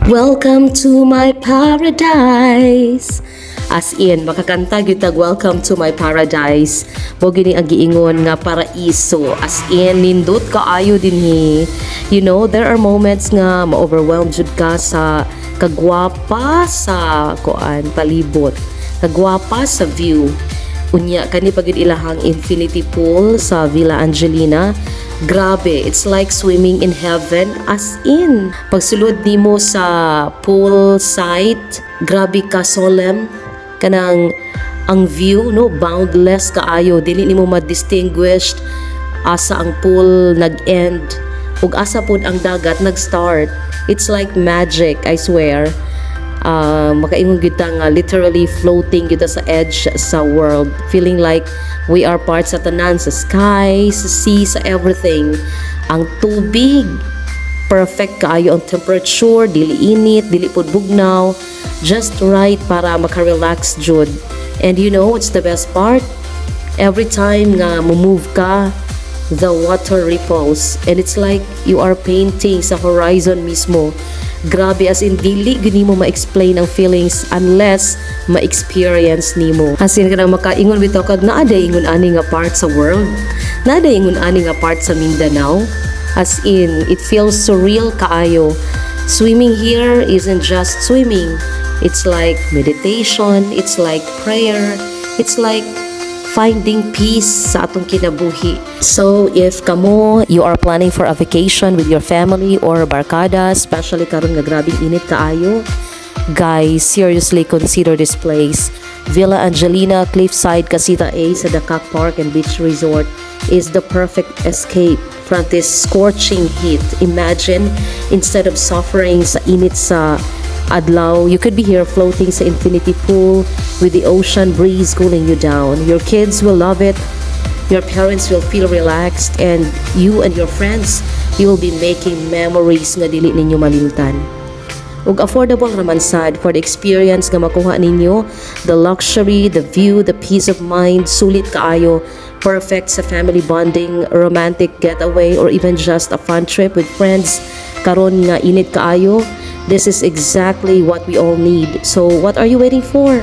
Welcome to my paradise. As in, makakanta gyud tag welcome to my paradise. Mo gini ang giingon nga paraiso. As in, nindot kaayo dinhi. You know, there are moments nga ma-overwhelmed jud ka sa kagwapa sa palibot. Kagwapa sa view. Unya kani pagid ilahang infinity pool sa Villa Angelina. Grabe, it's like swimming in heaven. As in, pagsulod nimo sa pool site, grabe ka solemn kanang ang view, no, boundless kaayo, dili nimo ma-distinguished asa ang pool nag-end ug asa pud ang dagat nag-start. It's like magic, I swear. Makaingon kita nga literally floating kita sa edge sa world, feeling like we are part sa tanan, sa sky, sa sea, sa everything. Ang tubig perfect kaayo ang temperature, dili init, dili pud bugnaw, just right para maka-relax jud. And you know what's the best part? Every time nga move ka, the water ripples and it's like you are painting sa horizon mismo. Grabe, as in dili gini mo ma-explain ang feelings unless ma-experience nimo. As in kanang makaingon bitaw kag naa day ingon ani nga part sa world, naa day ingon ani nga part sa Mindanao. As in, it feels surreal kaayo. Swimming here isn't just swimming. It's like meditation, it's like prayer, it's like finding peace sa atong kinabuhi. So if kamo you are planning for a vacation with your family or barkada, especially karon nga grabing init kaayo, guys, seriously consider this place. Villa Angelina, Cliffside, Casita A sa Dakak Park and Beach Resort is the perfect escape from this scorching heat. Imagine, instead of suffering sa init sa adlaw, you could be here floating sa infinity pool with the ocean breeze cooling you down. Your kids will love it, your parents will feel relaxed, and you and your friends, you will be making memories nga dili ninyo malimtan. Ug affordable raman sad for the experience nga makuha ninyo, the luxury, the view, the peace of mind, sulit kaayo, perfect sa family bonding, romantic getaway, or even just a fun trip with friends. Karon nga init kaayo, this is exactly what we all need. So what are you waiting for?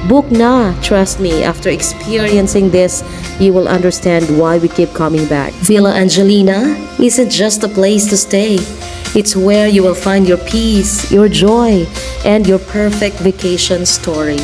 Book na. Trust me, after experiencing this, you will understand why we keep coming back. Villa Angelina isn't just a place to stay. It's where you will find your peace, your joy, and your perfect vacation story.